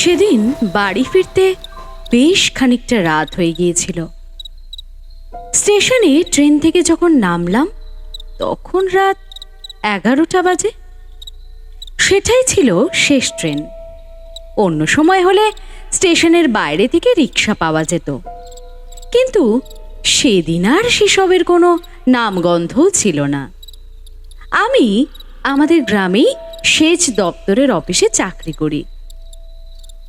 সেদিন বাড়ি ফিরতে বেশ খানিকটা রাত হয়ে গিয়েছিল। স্টেশনে ট্রেন থেকে যখন নামলাম তখন রাত 11টা বাজে। সেটাই ছিল শেষ ট্রেন। অন্য সময় হলে স্টেশনের বাইরে থেকে রিক্সা পাওয়া যেত, কিন্তু সেদিন আর সেসবের কোনো নামগন্ধও ছিল না। আমি আমাদের গ্রামেই সেচ দপ্তরের অফিসে চাকরি করি।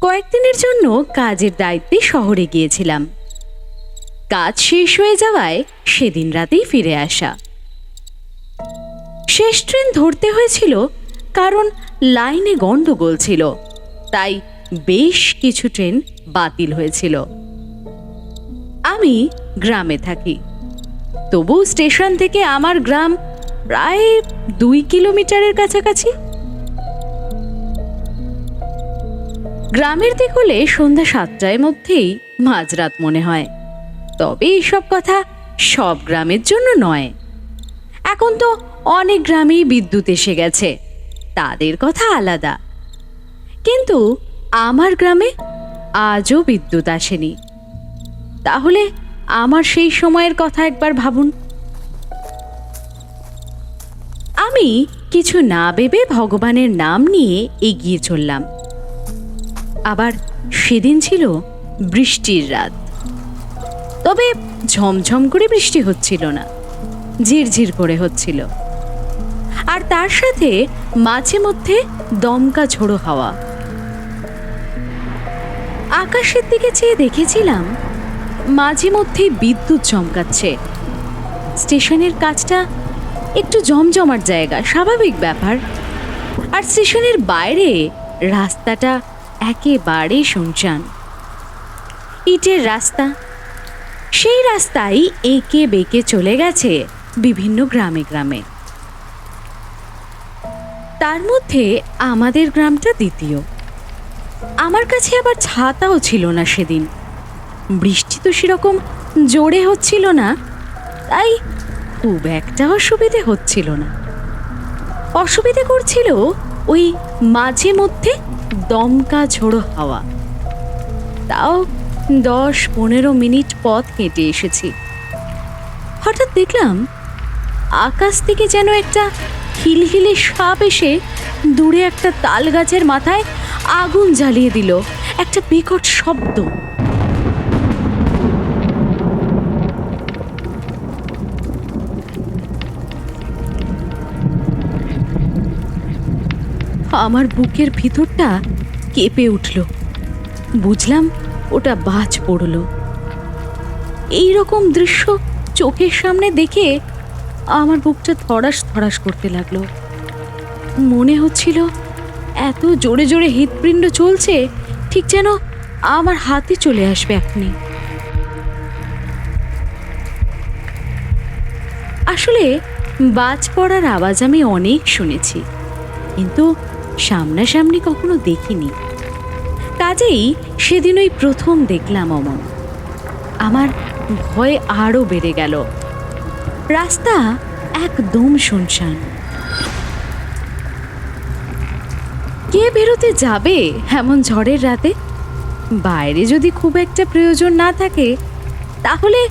কয়েকদিনের জন্য কাজের দায়িত্বে শহরে গিয়েছিলাম। কাজ শেষ হয়ে যাওয়ায় সেদিন রাতেই ফিরে আসা। শেষ ট্রেন ধরতে হয়েছিল কারণ লাইনে গন্ডগোল ছিল, তাই বেশ কিছু ট্রেন বাতিল হয়েছিল। আমি গ্রামে থাকি, তবু স্টেশন থেকে আমার গ্রাম প্রায় 2 কিলোমিটারের কাছাকাছি। গ্রামের দিক হলে সন্ধ্যা 7টার মধ্যেই মাঝরাত মনে হয়, তবে এইসব কথা সব গ্রামের জন্য নয়। এখন তো অনেক গ্রামেই বিদ্যুৎ এসে গেছে, তাদের কথা আলাদা। কিন্তু আমার গ্রামে আজও বিদ্যুৎ আসেনি। তাহলে আমার সেই সময়ের কথা একবার ভাবুন। আমি কিছু না ভেবে ভগবানের নাম নিয়ে এগিয়ে চললাম। আবার সেদিন ছিল বৃষ্টির রাত, তবে ঝমঝম করে বৃষ্টি হচ্ছিল না, ঝিরঝির করে হচ্ছিল। আর তার সাথে মাঝে মধ্যে দমকা ঝোড়ো হাওয়া। আকাশের দিকে চেয়ে দেখেছিলাম মাঝে মধ্যে বিদ্যুৎ চমকাচ্ছে। স্টেশনের কাজটা একটু জমজমার জায়গা, স্বাভাবিক ব্যাপার। আর স্টেশনের বাইরে রাস্তাটা একেবারে শুনশান, ইটের রাস্তা। সেই রাস্তায় এঁকে বেঁকে চলে গেছে বিভিন্ন গ্রামে গ্রামে। তার মধ্যে আমাদের গ্রামটা দ্বিতীয়। আমার কাছে আবার ছাতাও ছিল না সেদিন। বৃষ্টি তো সেরকম জোরে হচ্ছিল না, তাই খুব একটা অসুবিধে হচ্ছিল না। অসুবিধে করছিল ওই মাঝে মধ্যে দমকা ঝোড়ো হাওয়া। তাও 10-15 মিনিট পথ হেঁটে এসেছি। হঠাৎ দেখলাম আকাশ থেকে যেন একটা হিলহিলে সাপ এসে দূরে একটা তাল গাছের মাথায় আগুন জ্বালিয়ে দিল। একটা বিকট শব্দ। আমার বুকের ভিতরটা কেঁপে উঠল। বুঝলাম ওটা বাজ পড়ল। এই রকম দৃশ্য চোখের সামনে দেখে আমার বুকটা ধড়াস ধড়াস করতে লাগলো। মনে হচ্ছিল এত জোরে জোরে হৃৎপিণ্ড চলছে, ঠিক যেন আমার হাতে চলে আসবে এখনই। আসলে বাজ পড়ার আওয়াজ আমি অনেক শুনেছি, কিন্তু সামনাসামনি কখনো দেখিনি। কাজেই সেদিন ওই প্রথম দেখলাম অমন। আমার ভয় আরো বেড়ে গেল। রাস্তা একদম শুনশান। কে বেরোতে যাবে এমন ঝড়ের রাতে? বাইরে যদি খুব একটা প্রয়োজন না থাকে তাহলে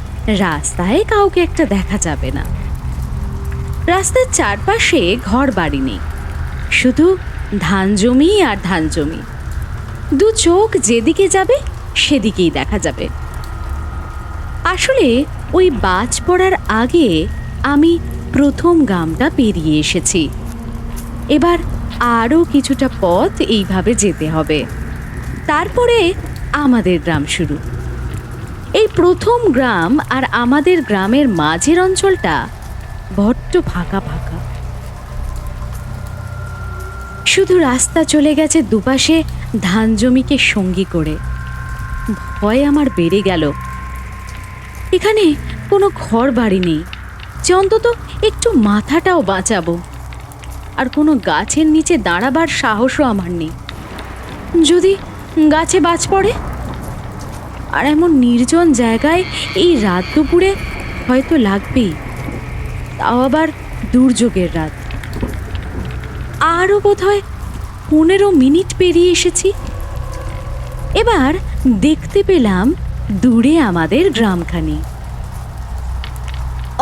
রাস্তায় কাউকে একটা দেখা যাবে না। রাস্তার চারপাশে ঘর বাড়ি নেই, শুধু ধান জমি আর ধান জমি। দু চোখ যেদিকে যাবে সেদিকেই দেখা যাবে। আসলে ওই বাজ পড়ার আগে আমি প্রথম গ্রামটা পেরিয়ে এসেছি। এবার আরও কিছুটা পথ এইভাবে যেতে হবে, তারপরে আমাদের গ্রাম শুরু। এই প্রথম গ্রাম আর আমাদের গ্রামের মাঝের অঞ্চলটা বড্ড ফাঁকা ফাঁকা। শুধু রাস্তা চলে গেছে দুপাশে ধান জমিকে সঙ্গী করে। ভয় আমার বেড়ে গেল। এখানে কোনো ঘর বাড়ি নেই যে অন্তত একটু মাথাটাও বাঁচাবো। আর কোনো গাছের নিচে দাঁড়াবার সাহসও আমার নেই। যদি গাছে বাজ পড়ে, আর এমন নির্জন জায়গায় এই রাত দুপুরে হয়তো লাগবেই, তাও আবার দুর্যোগের রাত। আরও বোধহয় 15 মিনিট পেরিয়ে এসেছি। এবার দেখতে পেলাম দূরে আমাদের গ্রামখানি।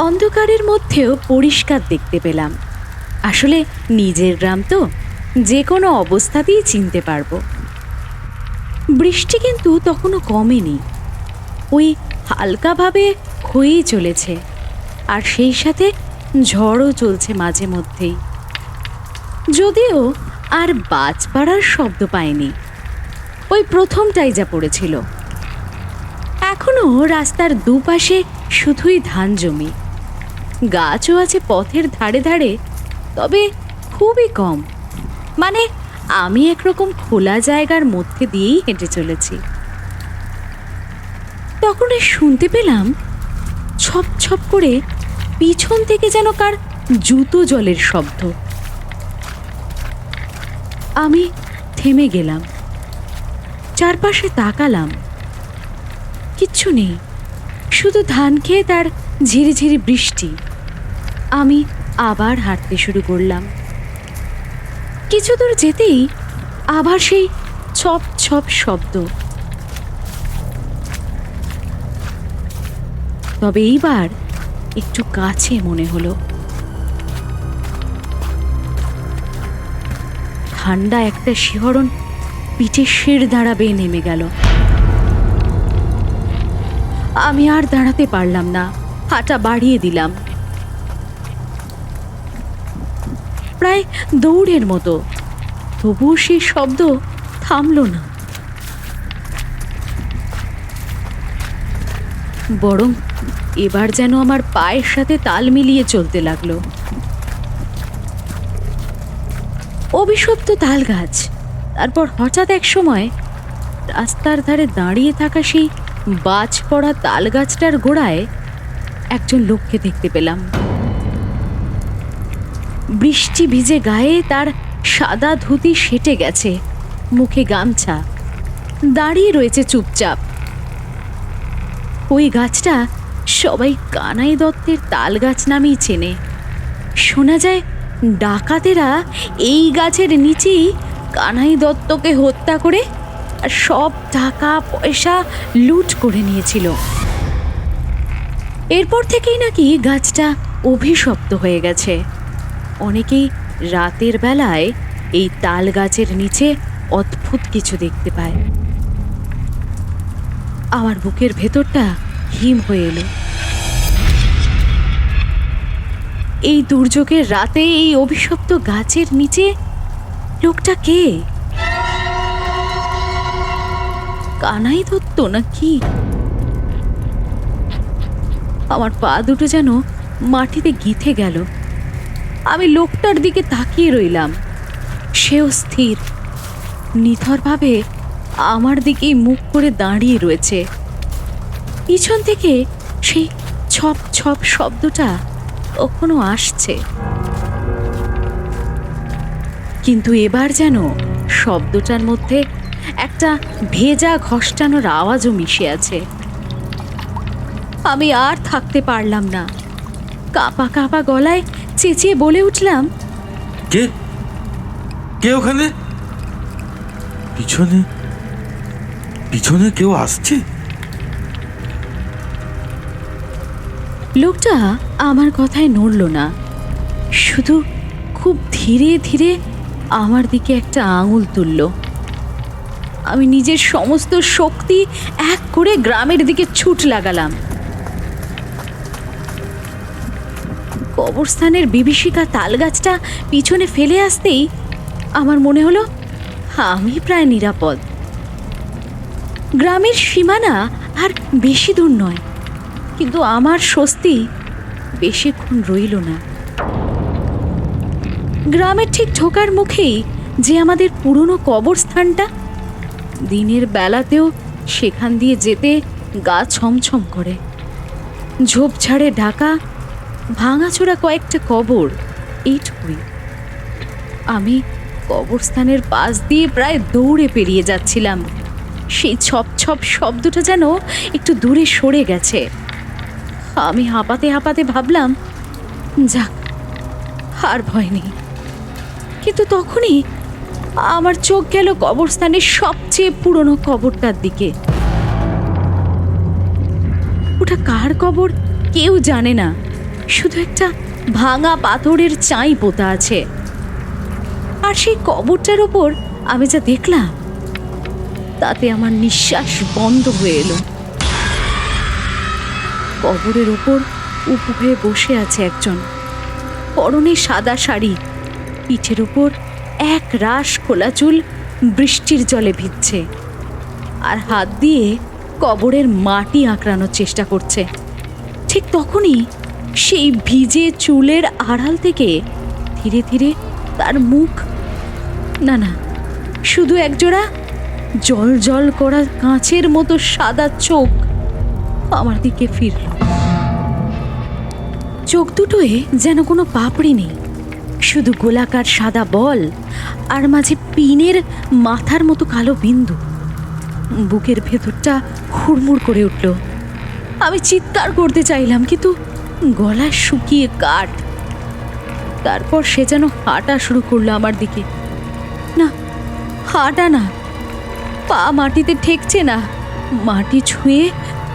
অন্ধকারের মধ্যেও পরিষ্কার দেখতে পেলাম। আসলে নিজের গ্রাম তো, যে কোনো অবস্থাতেই চিনতে পারবো। বৃষ্টি কিন্তু তখনও কমেনি, ওই হালকাভাবে হয়েই চলেছে, আর সেই সাথে ঝড়ও চলছে মাঝে মধ্যেই। যদিও আর বাজ পাড়ার শব্দ পাইনি, ওই প্রথমটাই যা পড়েছিল। এখনো রাস্তার দুপাশে শুধুই ধান জমি, গাছও আছে পথের ধারে ধারে, তবে খুবই কম। মানে আমি একরকম খোলা জায়গার মধ্যে দিয়েই হেঁটে চলেছি। তখন শুনতে পেলাম ছপ ছপ করে পিছন থেকে যেন কার জুতো জলের শব্দ। আমি থেমে গেলাম, চারপাশে তাকালাম, কিচ্ছু নেই, শুধু ধান ক্ষেত আর ঝিরিঝিরি বৃষ্টি। আমি আবার হাঁটতে শুরু করলাম। কিছু দূর যেতেই আবার সেই ছপ ছপ শব্দ। তবে এইবার একটু কাছে মনে হলো। ঠান্ডা একটা শিহরণ পিঠে শির দাঁড়া বেয়ে নেমে গেল। আমি আর দাঁড়াতে পারলাম না, হাঁটা বাড়িয়ে দিলাম, প্রায় দৌড়ের মতো। তবুও সেই শব্দ থামল না, বরং এবার যেন আমার পায়ের সাথে তাল মিলিয়ে চলতে লাগলো। অভিশপ্ত তাল গাছ, তারপর হঠাৎ এক সময় রাস্তার ধারে দাঁড়িয়ে থাকা সেই বাজ পড়া তাল গাছটার গোড়ায় একজন লোককে দেখতে পেলাম। বৃষ্টি ভিজে গায়ে তার সাদা ধুতি সেটে গেছে, মুখে গামছা, দাঁড়িয়ে রয়েছে চুপচাপ। ওই গাছটা সবাই কানাই দত্তের তাল গাছ নামেই চেনে। শোনা যায় ডাকাতেরা এই গাছের নিচেই কানাই দত্তকে হত্যা করে আর সব টাকা পয়সা লুট করে নিয়েছিল। এরপর থেকেই নাকি গাছটা অভিশপ্ত হয়ে গেছে। অনেকেই রাতের বেলায় এই তাল গাছের নিচে অদ্ভুত কিছু দেখতে পায়। আমার বুকের ভেতরটা হিম হয়ে এলো। এই দুর্যোগের রাতে এই অভিশপ্ত গাছের নিচে লোকটা কে? কানাই দত্ত নাকি? আমার পা দুটো যেন মাটিতে গিথে গেল। আমি লোকটার দিকে তাকিয়ে রইলাম। সেও স্থির, নিথরভাবে আমার দিকেই মুখ করে দাঁড়িয়ে রয়েছে। পিছন থেকে সেই ছপ ছপ শব্দটা কখনো আসছে, কিন্তু এবার যেন শব্দটার মধ্যে একটা ভেজা ঘষ্টানোর আওয়াজও মিশে আছে। আমি আর থাকতে পারলাম না, কাঁপা কাঁপা গলায় চেঁচিয়ে বলে উঠলাম, কে কে ওখানে? পিছনে পিছনে কেউ আসছে? লোকটা আমার কথায় নড়ল না, শুধু খুব ধীরে ধীরে আমার দিকে একটা আঙুল তুলল। আমি নিজের সমস্ত শক্তি এক করে গ্রামের দিকে ছুট লাগালাম। কবরস্থানের বিভীষিকা তাল গাছটা পিছনে ফেলে আসতেই আমার মনে হলো আমি প্রায় নিরাপদ। গ্রামের সীমানা আর বেশি দূর নয়, কিন্তু আমার স্বস্তি বেশিক্ষণ রইল না। গ্রামের ঠিক ঢোকার মুখেই যে আমাদের পুরনো কবরস্থানটা, দিনের বেলাতেও সেখান দিয়ে যেতে গা ছমছম করে। ঝোপঝাড়ে ঢাকা ভাঙাচোরা কয়েকটা কবর, এইটুকুই। আমি কবরস্থানের পাশ দিয়ে প্রায় দৌড়ে পেরিয়ে যাচ্ছিলাম, সেই ছপ ছপ শব্দটা যেন একটু দূরে সরে গেছে। আমি হাঁপাতে হাঁপাতে ভাবলাম, যাক, আর ভয় নেই। কিন্তু তখনই আমার চোখ গেল কবরস্থানের সবচেয়ে পুরনো কবরটার দিকে। ওটা কার কবর কেউ জানে না, শুধু একটা ভাঙা পাথরের চাই পোতা আছে। আর সেই কবরটার ওপর আমি যা দেখলাম, তাতে আমার নিঃশ্বাস বন্ধ হয়ে এলো। কবরের ওপর উপুড় হয়ে বসে আছে একজন, পরনে সাদা শাড়ি, পিঠের ওপর এক রাশ খোলা চুল বৃষ্টির জলে ভিজছে, আর হাত দিয়ে কবরের মাটি আঁকড়ানোর চেষ্টা করছে। ঠিক তখনই সেই ভিজে চুলের আড়াল থেকে ধীরে ধীরে তার মুখ, না, শুধু একজোড়া জল জল করা কাঁচের মতো সাদা চোখ আমার দিকে ফিরল। চোখ দুটোয় যেন কোনো পাপড়ি নেই, শুধু গোলাকার সাদা বল, আর মাঝে পিনের মাথার মতো কালো বিন্দু। বুকের ভেতরটা হুড়মুড় করে উঠল। আমি চিৎকার করতে চাইলাম, কিন্তু গলা শুকিয়ে কাঠ। তারপর সে যেন হাঁটা শুরু করলো আমার দিকে। না, হাঁটা না, পা মাটিতে ঠেকছে না, মাটি ছুঁয়ে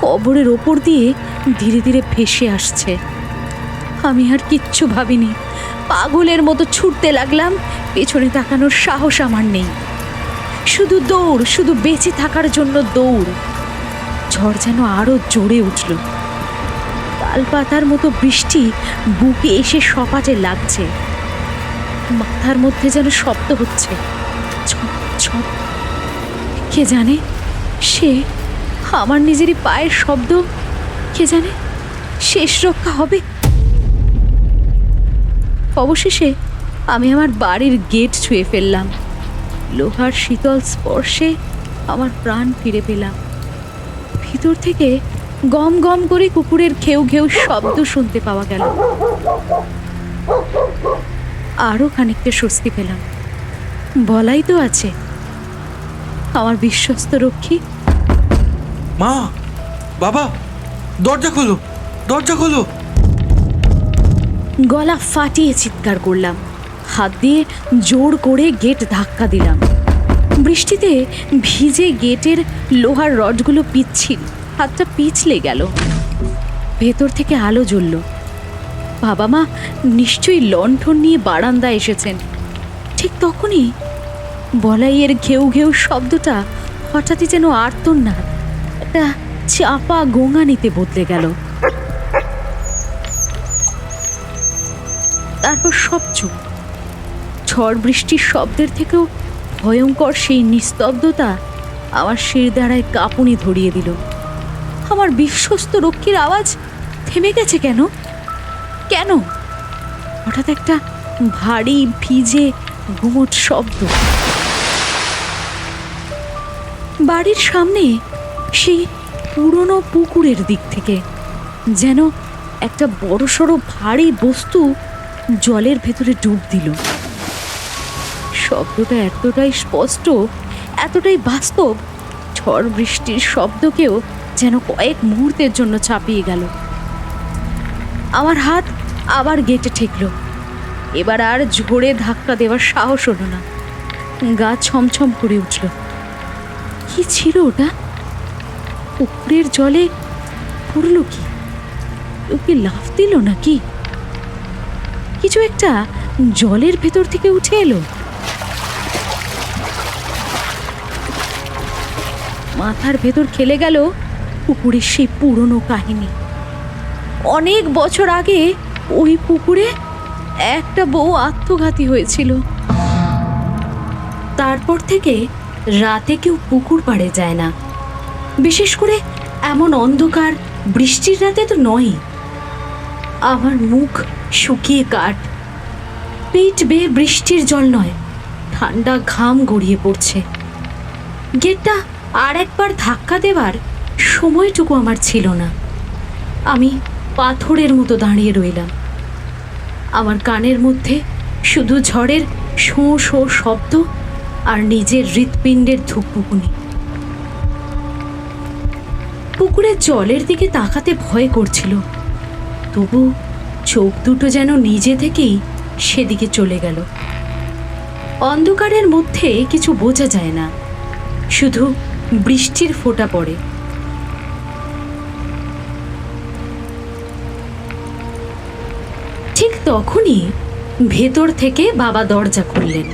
কবরের ওপর দিয়ে ধীরে ধীরে ভেসে আসছে। আমি আর কিচ্ছু ভাবিনি, পাগলের মতো ছুটতে লাগলাম। পেছনে তাকানোর সাহস আমার নেই, শুধু দৌড়, শুধু বেঁচে থাকার জন্য দৌড়। ঝড় যেন আরো জোরে উঠল, তালপাতার মতো বৃষ্টি বুকে এসে সপাটে লাগছে। মাথার মধ্যে যেন শব্দ হচ্ছে, ছপ ছপ। কে জানে, সে আমার নিজেরই পায়ের শব্দ। কে জানে শেষ রক্ষা হবে। অবশেষে আমি আমার বাড়ির গেট ছুঁয়ে ফেললাম। লোহার শীতল স্পর্শে আমার প্রাণ ফিরে পেলাম। ভিতর থেকে গম গম করে কুকুরের ঘেউ ঘেউ শব্দ শুনতে পাওয়া গেল। আরও খানিকটা স্বস্তি পেলাম। বলাই তো আছে, আমার বিশ্বস্ত রক্ষী। মা, বাবা, দরজা খোলো, দরজা খোলো। গলা ফাটিয়ে চিৎকার করলাম, হাত দিয়ে জোর করে গেট ধাক্কা দিলাম। বৃষ্টিতে ভিজে গেটের লোহার রডগুলো পিচ্ছিল, হাতটা পিছলে গেল। ভেতর থেকে আলো জ্বলল। বাবা মা নিশ্চয়ই লণ্ঠন নিয়ে বারান্দায় এসেছেন। ঠিক তখনই বলাইয়ের ঘেউ ঘেউ শব্দটা হঠাৎই যেন আর্তনাদ, একটা চাপা গোঙানিতে বদলে গেল। তারপর সব চুপ। ঝড় বৃষ্টির শব্দের থেকেও ভয়ঙ্কর সেই নিস্তব্ধতা আমার শিরদাঁড়ায় কাঁপুনি ধরিয়ে দিল। আমার বিশ্বস্ত রক্ষীর আওয়াজ থেমে গেছে কেন? কেন? হঠাৎ একটা ভারী ভিজে গুমোট শব্দ। বাড়ির সামনে সেই পুরনো পুকুরের দিক থেকে যেন একটা বড়সড় ভারী বস্তু জলের ভেতরে ডুব দিল। শব্দটা এতটাই স্পষ্ট, এতটাই বাস্তব, ঝড় বৃষ্টির শব্দকেও যেন কয়েক মুহূর্তের জন্য ছাপিয়ে গেল। আমার হাত আবার গেটে ঠেকল। এবার আর ঝোরে ধাক্কা দেওয়ার সাহস হলো না। গা ছমছম করে উঠল। কি ছিল ওটা? পুকুরের জলে পড়ল কি? কেউ কি লাফ দিল নাকি? কিছু একটা জলের ভেতর থেকে উঠে এলো। মাথার ভেতর খেলে গেল পুকুরের সেই পুরনো কাহিনী। অনেক বছর আগে ওই পুকুরে একটা বউ আত্মঘাতী হয়েছিল। তারপর থেকে রাতে কেউ পুকুর পাড়ে যায় না, বিশেষ করে এমন অন্ধকার বৃষ্টির রাতে তো নয়। আমার মুখ শুকিয়ে কাঠ, পেট বেয়ে বৃষ্টির জল নয়, ঠান্ডা ঘাম গড়িয়ে পড়ছে। গেটটা আর একবার ধাক্কা দেবার সময়টুকু আমার ছিল না। আমি পাথরের মতো দাঁড়িয়ে রইলাম। আমার কানের মধ্যে শুধু ঝড়ের শোঁ শোঁ শব্দ আর নিজের হৃৎপিণ্ডের ধুকপুকুনি। পুকুরের জলের দিকে তাকাতে ভয় করছিল, তবু চোখ দুটো যেন নিজে থেকেই সেদিকে চলে গেল। অন্ধকারের মধ্যে কিছু বোঝা যায় না, শুধু বৃষ্টির ফোঁটা পড়ে। ঠিক তখনই ভেতর থেকে বাবা দরজা খুললেন।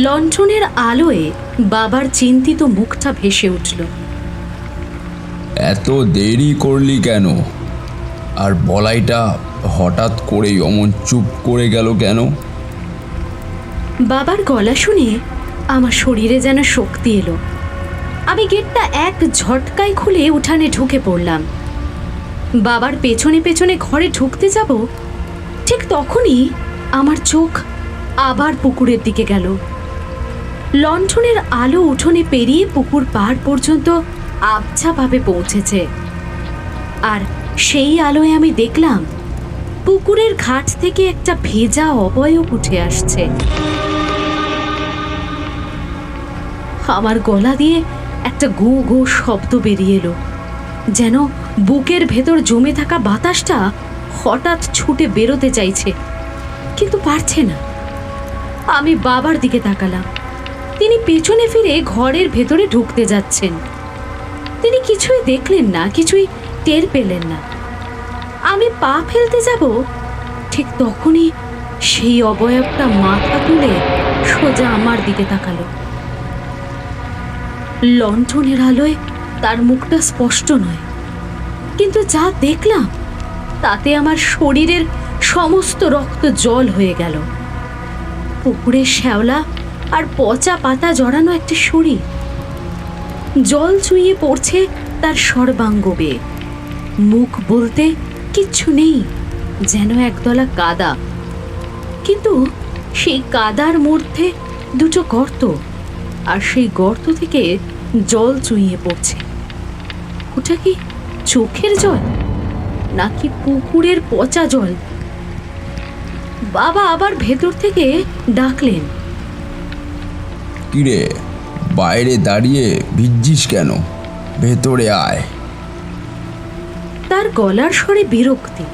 লণ্ঠনের আলোয় বাবার চিন্তিত মুখটা ভেসে উঠল। এত দেরি করলি কেন? আর বলাইটা হঠাৎ করেই অমন চুপ করে গেল কেন? বাবার গলা শুনে আমার শরীরে যেন শক্তি এলো। আমি গেটটা এক ঝটকায় খুলে উঠানে ঢুকে পড়লাম। বাবার পেছনে পেছনে ঘরে ঢুকতে যাব, ঠিক তখনই আমার চোখ আবার পুকুরের দিকে গেল। লণ্ঠনের আলো উঠোনে পেরিয়ে পুকুর পাড় পর্যন্ত আবছাভাবে পৌঁছেছে, আর সেই আলোয় আমি দেখলাম পুকুরের ঘাট থেকে একটা ভেজা অবয়ব উঠে আসছে। আমার গলা দিয়ে একটা গো গো শব্দ বেরিয়ে এলো, যেন বুকের ভেতর জমে থাকা বাতাসটা হঠাৎ ছুটে বেরোতে চাইছে, কিন্তু পারছে না। আমি বাবার দিকে তাকালাম। তিনি পেছনে ফিরে ঘরের ভেতরে ঢুকতে যাচ্ছেন। তিনি কিছুই দেখলেন না, কিছুই টের পেলেন না। আমি পা ফেলতে যাব, ঠিক তখনই সেই অবয়বটা মাথা তুলে সোজা আমার দিকে তাকালো। লণ্ঠনের আলোয় তার মুখটা স্পষ্ট নয়, কিন্তু যা দেখলাম তাতে আমার শরীরের সমস্ত রক্ত জল হয়ে গেল। পুকুরের শ্যাওলা আর পচা পাতা জড়ানো একটা শরীর, জল চুইয়ে পড়ছে তার সর্বাঙ্গ বেয়ে। মুখ বলতে কিচ্ছু নেই, যেন একদলা কাদা, কিন্তু সেই কাদার মধ্যে দুটো গর্ত, আর সেই গর্ত থেকে জল চুইয়ে পড়ছে। ওটা কি চোখের জল নাকি পুকুরের পচা জল? বাবা আবার ভেতর থেকে ডাকলেন, কিরে, বাইরে দাঁড়িয়ে ভিজছিস কেন? ভেতরে আয়। তার গলার স্বরে বিরক্তি।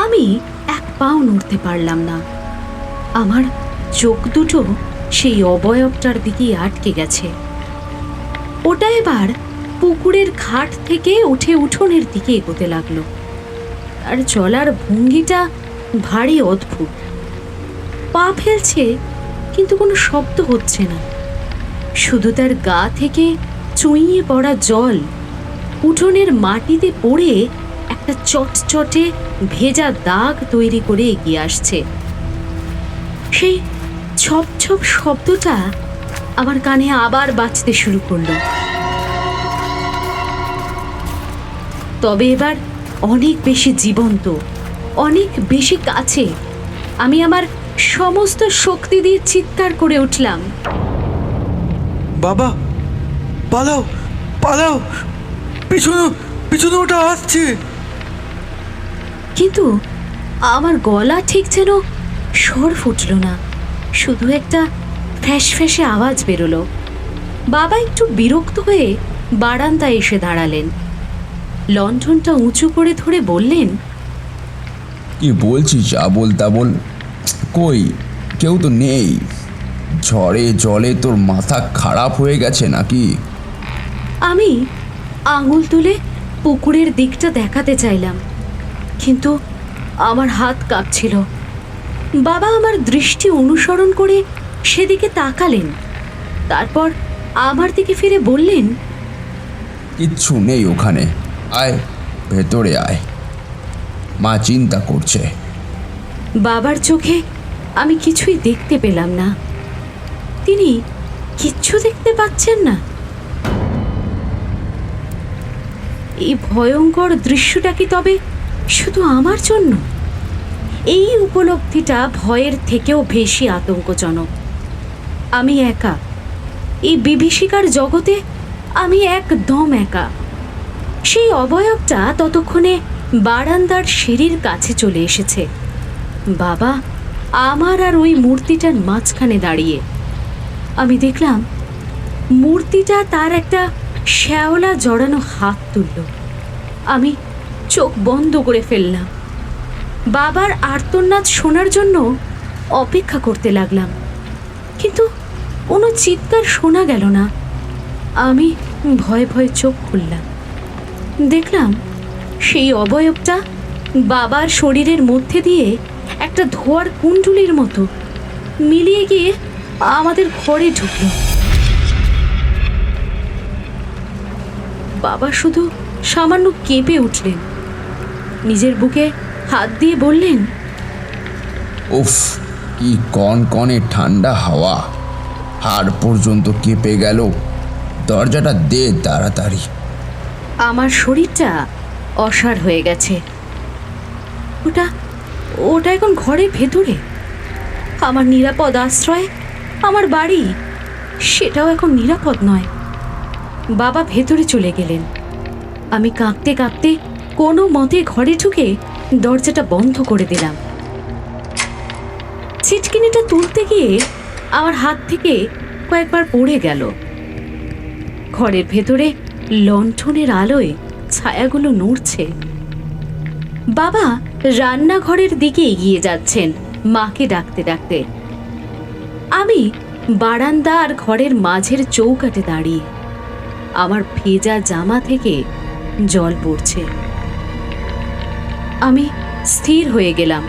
আমি এক পাও নড়তে পারলাম না। আমার চোখ দুটো সেই অবয়বটার দিকেই আটকে গেছে। ওটা এবার পুকুরের ঘাট থেকে উঠে উঠোনের দিকে এগোতে লাগলো। তার চলার ভঙ্গিটা ভারী অদ্ভুত। পা ফেলছে, কিন্তু কোনো শব্দ হচ্ছে না। শুধু তার গা থেকে চুইয়ে পড়া জল উঠোনের মাটিতে পড়ে একটা চটচটে ভেজা দাগ তৈরি করে এগিয়ে আসছে। সেই ছপ ছপ শব্দটা আমার কানে আবার বাজতে শুরু করলো, তবে এবার অনেক বেশি জীবন্ত, অনেক বেশি কাছে। আমি আমার সমস্ত শক্তি দিয়ে চিৎকার করে উঠলাম, বাবা, পালাও পালাও, পিছনে পিছনে ওটা আসছে। কিন্তু আমার গলা ঠিক যেন স্বর ফুটল না, শুধু একটা ফ্যাস ফ্যাসে আওয়াজ বেরোলো। বাবা একটু বিরক্ত হয়ে বারান্দায় এসে দাঁড়ালেন। লণ্ঠনটা উঁচু করে ধরে বললেন, কি বলছিস আবোল তাবোল? কই, কেউ তো নেই। ঝড়ে জলে তোর মাথা খারাপ হয়ে গেছে নাকি? আমি আঙুল তুলে পুকুরের দিকটা দেখাতে চাইলাম, কিন্তু আমার হাত কাঁপছিল। বাবা আমার দৃষ্টি অনুসরণ করে সেদিকে তাকালেন, তারপর আমার দিকে ফিরে বললেন, কিচ্ছু নেই ওখানে, আয় ভেতরে আয়, মা চিন্তা করছে। বাবার চোখে আমি কিছুই দেখতে পেলাম না। তিনি কিচ্ছু দেখতে পাচ্ছেন না। এই ভয়ঙ্কর দৃশ্যটা কি তবে শুধু আমার জন্য? এই উপলব্ধিটা ভয়ের থেকেও বেশি আতঙ্কজনক। আমি একা, এই বিভীষিকার জগতে আমি একদম একা। সেই অবয়বটা ততক্ষণে বারান্দার সিঁড়ির কাছে চলে এসেছে। বাবা আমার আর ওই মূর্তিটার মাঝখানে দাঁড়িয়ে। আমি দেখলাম মূর্তিটা তার একটা শ্যাওলা জড়ানো হাত তুলল। আমি চোখ বন্ধ করে ফেললাম। বাবার আর্তনাদ শোনার জন্য অপেক্ষা করতে লাগলাম, কিন্তু কোনো চিৎকার শোনা গেল না। আমি ভয়ে ভয়ে চোখ খুললাম। দেখলাম সেই অবয়বটা বাবার শরীরের মধ্যে দিয়ে একটা ধোঁয়ার কুণ্ডুলির মতো মিলিয়ে গিয়ে আমাদের ঘরে ঢুকল। বাবা শুধু সামান্য কেঁপে উঠলেন, নিজের বুকে হাত দিয়ে বললেন, উফ, কি কনকনে ঠান্ডা হাওয়া, হাড় পর্যন্ত কেঁপে গেল। দরজাটা দে তাড়াতাড়ি। আমার শরীরটা অসাড় হয়ে গেছে। ওটা ওটা এখন ঘরের ভেতরে, আমার নিরাপদ আশ্রয়, আমার বাড়ি, সেটাও এখন নিরাপদ নয়। বাবা ভেতরে চলে গেলেন। আমি কাঁপতে কাঁপতে কোনো মতে ঘরে ঢুকে দরজাটা বন্ধ করে দিলাম। ছিটকিনিটা তুলতে গিয়ে আমার হাত থেকে কয়েকবার পড়ে গেল। ঘরের ভেতরে লণ্ঠনের আলোয় ছায়াগুলো নড়ছে। বাবা রান্নাঘরের দিকে এগিয়ে যাচ্ছেন মাকে ডাকতে ডাকতে। আমি বারান্দা আর ঘরের মাঝের চৌকাঠে দাঁড়িয়ে, আমার ভেজা জামা থেকে জল পড়ছে। আমি স্থির হয়ে গেলাম।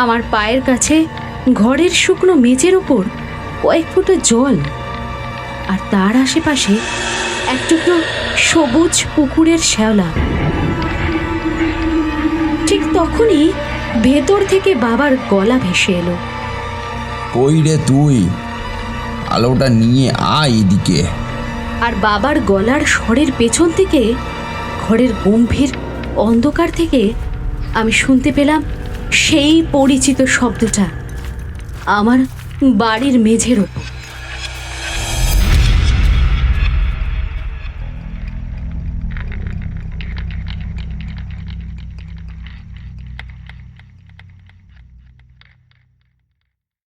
আমার পায়ের কাছে ঘরের শুকনো মেঝের ওপর কয়েক ফোঁটা জল, আর তার আশেপাশে এক টুকরো সবুজ পুকুরের শ্যাওলা। ঠিক তখনই ভেতর থেকে বাবার গলা ভেসে এলো, কই রে তুই? আলোটা নিয়ে আয় এদিকে। আর বাবার গলার স্বরের পেছন থেকে, ঘরের গম্ভীর অন্ধকার থেকে আমি শুনতে পেলাম সেই পরিচিত শব্দটা আমার বাড়ির মেঝের ওপর।